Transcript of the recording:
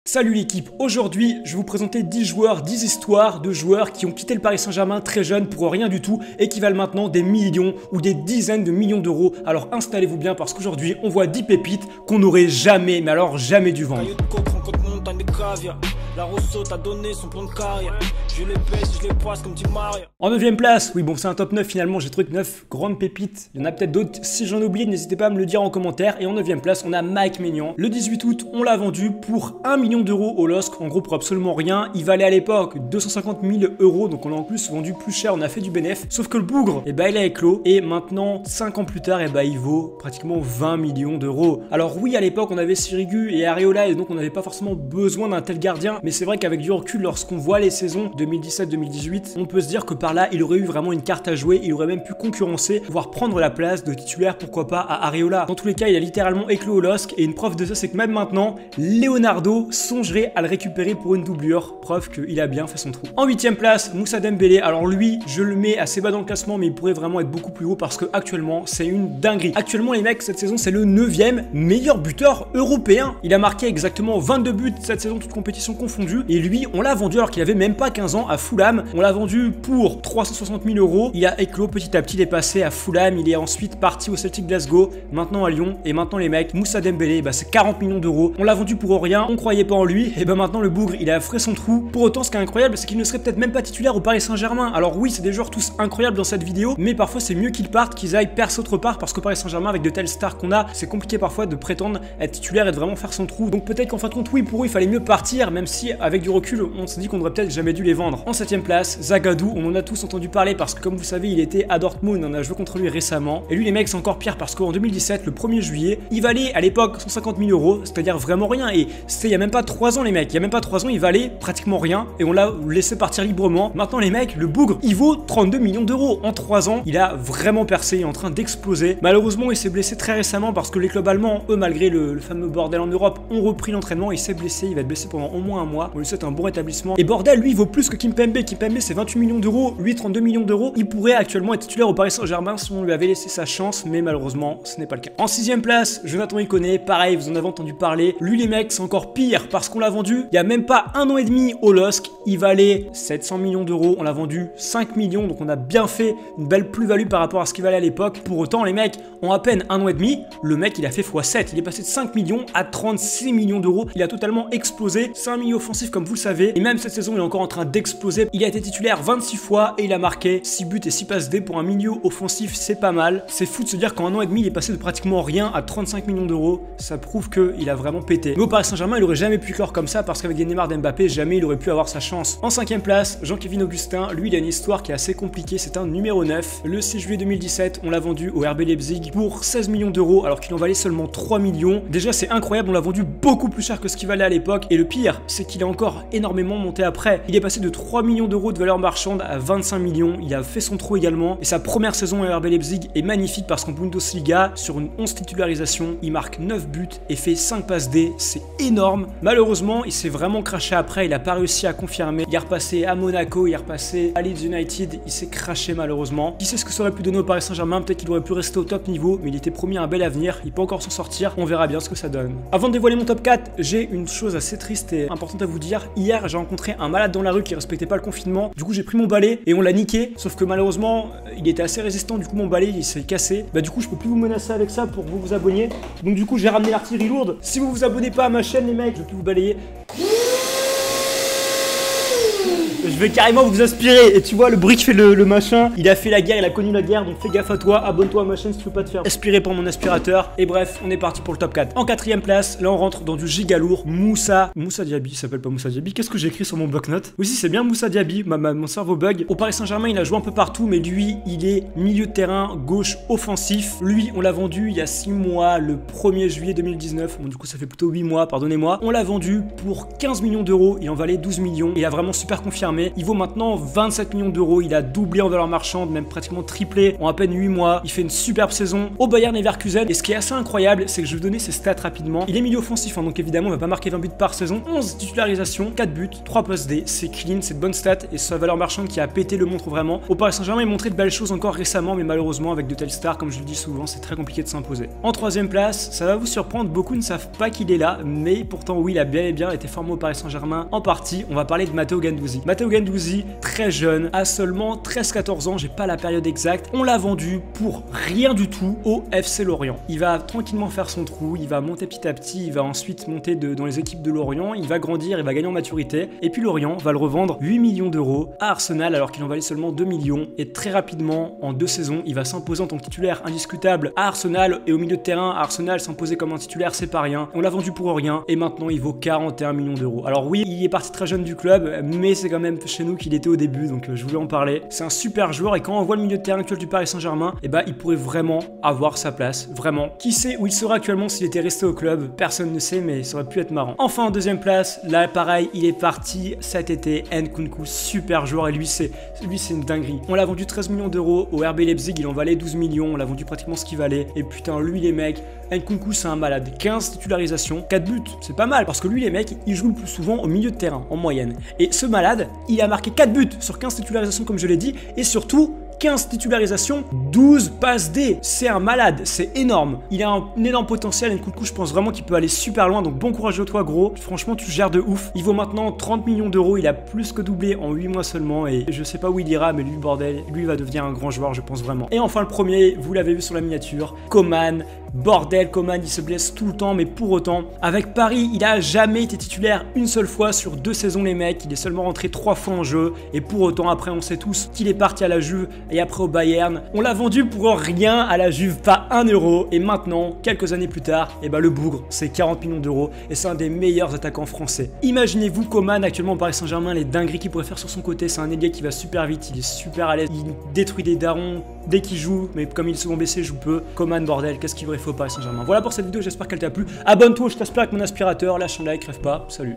Salut l'équipe, aujourd'hui je vais vous présenter 10 joueurs, 10 histoires de joueurs qui ont quitté le Paris Saint-Germain très jeunes pour rien du tout et qui valent maintenant des millions ou des dizaines de millions d'euros. Alors installez-vous bien parce qu'aujourd'hui on voit 10 pépites qu'on n'aurait jamais, mais alors jamais dû vendre. La Rousseau t'a donné son plan de carrière. Je les pèse, je les passe comme Tim Maria. En 9ème place, oui bon c'est un top 9 finalement, j'ai trouvé 9 grandes pépites. Il y en a peut-être d'autres, si j'en ai oublié n'hésitez pas à me le dire en commentaire. Et en 9ème place on a Mike Maignan. Le 18 août on l'a vendu pour 1 million d'euros au LOSC, en gros pour absolument rien. Il valait à l'époque 250 000 euros, donc on l'a en plus vendu plus cher, on a fait du bénéf. Sauf que le bougre, il a éclos et maintenant 5 ans plus tard il vaut pratiquement 20 millions d'euros. Alors oui à l'époque on avait Sirigu et Areola et donc on n'avait pas forcément besoin d'un tel gardien. Mais c'est vrai qu'avec du recul, lorsqu'on voit les saisons 2017-2018, on peut se dire que par là, il aurait eu vraiment une carte à jouer, il aurait même pu concurrencer, voire prendre la place de titulaire, pourquoi pas, à Areola. Dans tous les cas, il a littéralement éclos au LOSC, et une preuve de ça, c'est que même maintenant, Leonardo songerait à le récupérer pour une doublure, preuve qu'il a bien fait son trou. En 8ème place, Moussa Dembélé. Alors lui, je le mets assez bas dans le classement, mais il pourrait vraiment être beaucoup plus haut parce que actuellement, c'est une dinguerie. Actuellement, les mecs, cette saison, c'est le 9e meilleur buteur européen. Il a marqué exactement 22 buts cette saison, toute compétition confondue. Et lui, on l'a vendu alors qu'il avait même pas 15 ans à Fulham. On l'a vendu pour 360 000 euros. Il a éclos petit à petit, il est passé à Fulham. Il est ensuite parti au Celtic Glasgow, maintenant à Lyon. Et maintenant, les mecs, Moussa Dembélé, c'est 40 millions d'euros. On l'a vendu pour rien, on croyait pas en lui. Et maintenant, le bougre, il a fait son trou. Pour autant, ce qui est incroyable, c'est qu'il ne serait peut-être même pas titulaire au Paris Saint-Germain. Alors oui, c'est des joueurs tous incroyables dans cette vidéo, mais parfois, c'est mieux qu'ils partent, qu'ils aillent percer autre part, parce qu'au Paris Saint-Germain, avec de telles stars qu'on a, c'est compliqué parfois de prétendre être titulaire et de vraiment faire son trou. Donc peut-être qu'en fin de compte, oui, pour eux, il fallait mieux partir, même si avec du recul, on se dit qu'on aurait peut-être jamais dû les vendre. En 7ème place, Zagadou, on en a tous entendu parler parce que comme vous savez, il était à Dortmund, on a joué contre lui récemment. Et lui, les mecs, c'est encore pire parce qu'en 2017, le 1er juillet, il valait à l'époque 150 000 euros, c'est-à-dire vraiment rien. Et c'était il y a même pas 3 ans, les mecs. Il y a même pas 3 ans, il valait pratiquement rien et on l'a laissé partir librement. Maintenant, les mecs, le bougre, il vaut 32 millions d'euros. En 3 ans, il a vraiment percé, il est en train d'exploser. Malheureusement, il s'est blessé très récemment parce que les clubs allemands, eux, malgré le fameux bordel en Europe, ont repris l'entraînement. Il s'est blessé, il va être blessé pendant au moins un mois. On lui souhaite un bon rétablissement. Et bordel, lui, il vaut plus que Kimpembe. Kimpembe, c'est 28 millions d'euros, lui 32 millions d'euros. Il pourrait actuellement être titulaire au Paris Saint-Germain si on lui avait laissé sa chance, mais malheureusement, ce n'est pas le cas. En 6ème place, Jonathan Iconé, pareil, vous en avez entendu parler. Lui, les mecs, c'est encore pire parce qu'on l'a vendu il y a même pas 1 an et demi au LOSC. Il valait 700 millions d'euros, on l'a vendu 5 millions, donc on a bien fait une belle plus-value par rapport à ce qu'il valait à l'époque. Pour autant, les mecs, en à peine 1 an et demi, le mec, il a fait x7. Il est passé de 5 millions à 36 millions d'euros. Il a totalement explosé. C'est un milieu offensif, comme vous le savez. Et même cette saison, il est encore en train d'exploser. Il a été titulaire 26 fois et il a marqué 6 buts et 6 passes D pour un milieu offensif, c'est pas mal. C'est fou de se dire qu'en 1 an et demi, il est passé de pratiquement rien à 35 millions d'euros. Ça prouve qu'il a vraiment pété. Mais au Paris Saint-Germain, il aurait jamais pu clore comme ça parce qu'avec des Neymar d'Mbappé, jamais il aurait pu avoir sa chance. En 5ème place, Jean-Kévin Augustin. Lui, il a une histoire qui est assez compliquée. C'est un numéro 9. Le 6 juillet 2017, on l'a vendu au RB Leipzig pour 16 millions d'euros alors qu'il en valait seulement 3 millions. Déjà, c'est incroyable. On l'a vendu beaucoup plus cher que ce qu'il valait à l'époque. Et le pire, c'est qu'il a encore énormément monté après. Il est passé de 3 millions d'euros de valeur marchande à 25 millions. Il a fait son trou également. Et sa première saison à RB Leipzig est magnifique parce qu'en Bundesliga, sur une 11 titularisations, il marque 9 buts et fait 5 passes D. C'est énorme. Malheureusement, il s'est vraiment craché après. Il n'a pas réussi à confirmer. Il est repassé à Monaco, il est repassé à Leeds United. Il s'est craché malheureusement. Qui sait ce que ça aurait pu donner au Paris Saint-Germain? Peut-être qu'il aurait pu rester au top niveau, mais il était promis un bel avenir. Il peut encore s'en sortir. On verra bien ce que ça donne. Avant de dévoiler mon top 4, j'ai une chose assez triste et importante à vous dire. Hier, j'ai rencontré un malade dans la rue qui respectait pas le confinement. Du coup, j'ai pris mon balai et on l'a niqué. Sauf que malheureusement, il était assez résistant. Du coup, mon balai, il s'est cassé. Du coup, je peux plus vous menacer avec ça pour vous abonner. Donc, du coup, j'ai ramené l'artillerie lourde. Si vous vous abonnez pas à ma chaîne, les mecs, je vais plus vous balayer. Je vais carrément vous aspirer. Et tu vois, le brick fait le machin. Il a fait la guerre, il a connu la guerre. Donc fais gaffe à toi. Abonne-toi à ma chaîne si tu veux pas te faire aspirer par mon aspirateur. Et bref, on est parti pour le top 4. En 4ème place, là on rentre dans du giga lourd. Moussa Diaby, il s'appelle pas Moussa Diaby. Qu'est-ce que j'ai écrit sur mon bloc-notes? Oui, si, c'est bien Moussa Diaby. Mon cerveau bug. Au Paris Saint-Germain, il a joué un peu partout. Mais lui, il est milieu de terrain, gauche, offensif. Lui, on l'a vendu il y a 6 mois, le 1er juillet 2019. Bon, du coup, ça fait plutôt 8 mois, pardonnez-moi. On l'a vendu pour 15 millions d'euros. Il en valait 12 millions. Il a vraiment super super confirmé. Il vaut maintenant 27 millions d'euros. Il a doublé en valeur marchande, même pratiquement triplé en à peine 8 mois. Il fait une superbe saison au Bayern Leverkusen. Et ce qui est assez incroyable, c'est que je vais vous donner ses stats rapidement. Il est milieu offensif, hein, donc évidemment, il va pas marquer 20 buts par saison. 11 titularisations, 4 buts, 3 postes D. C'est clean, c'est de bonnes stats. Et sa valeur marchande qui a pété le montre vraiment. Au Paris Saint-Germain, il montrait de belles choses encore récemment, mais malheureusement, avec de telles stars, comme je le dis souvent, c'est très compliqué de s'imposer. En troisième place, ça va vous surprendre, beaucoup ne savent pas qu'il est là, mais pourtant, oui, il a bien et bien été formé au Paris Saint-Germain. En partie, on va parler de Matteo Guendouzi. Matteo Guendouzi, très jeune, à seulement 13-14 ans, j'ai pas la période exacte. On l'a vendu pour rien du tout au FC Lorient. Il va tranquillement faire son trou, il va monter petit à petit, il va ensuite monter dans les équipes de Lorient, il va grandir, il va gagner en maturité, et puis Lorient va le revendre 8 millions d'euros à Arsenal alors qu'il en valait seulement 2 millions, et très rapidement, en 2 saisons, il va s'imposer en tant que titulaire indiscutable à Arsenal, et au milieu de terrain, à Arsenal s'imposer comme un titulaire, c'est pas rien. On l'a vendu pour rien, et maintenant il vaut 41 millions d'euros. Alors oui, il est parti très jeune du club, mais c'est quand même chez nous qu'il était au début, donc je voulais en parler. C'est un super joueur, et quand on voit le milieu de terrain actuel du Paris Saint-Germain, et bah il pourrait vraiment avoir sa place, vraiment. Qui sait où il sera actuellement s'il était resté au club? Personne ne sait, mais ça aurait pu être marrant. Enfin, en deuxième place, là pareil, il est parti cet été. Nkunku, super joueur, et lui c'est une dinguerie. On l'a vendu 13 millions d'euros au RB Leipzig, il en valait 12 millions, on l'a vendu pratiquement ce qu'il valait. Et putain, lui les mecs, Nkunku c'est un malade. 15 titularisations, 4 buts, c'est pas mal, parce que lui les mecs, il joue le plus souvent au milieu de terrain, en moyenne. Et ce malade, il a marqué 4 buts sur 15 titularisations comme je l'ai dit, et surtout 15 titularisations, 12 passes D. C'est un malade, c'est énorme. Il a un énorme potentiel, Nkunku, je pense vraiment qu'il peut aller super loin, donc bon courage à toi gros. Franchement, tu gères de ouf. Il vaut maintenant 30 millions d'euros, il a plus que doublé en 8 mois seulement, et je sais pas où il ira, mais lui, bordel, lui va devenir un grand joueur, je pense vraiment. Et enfin, le premier, vous l'avez vu sur la miniature, Coman. Bordel, Coman, il se blesse tout le temps, mais pour autant, avec Paris, il a jamais été titulaire une seule fois sur 2 saisons, les mecs. Il est seulement rentré 3 fois en jeu, et pour autant, après, on sait tous qu'il est parti à la Juve, et après au Bayern. On l'a vendu pour rien à la Juve, pas 1 euro, et maintenant, quelques années plus tard, et bah le bougre, c'est 40 millions d'euros, et c'est un des meilleurs attaquants français. Imaginez-vous Coman actuellement au Paris Saint-Germain, les dingueries qu'il pourrait faire sur son côté. C'est un ailier qui va super vite, il est super à l'aise, il détruit des darons dès qu'il joue, mais comme il est souvent baissé, joue peu. Coman, bordel, qu'est-ce qu'il aurait fait au Paris Saint-Germain? Voilà pour cette vidéo, j'espère qu'elle t'a plu. Abonne-toi, je t'aspire avec mon aspirateur, lâche un like, crève pas, salut.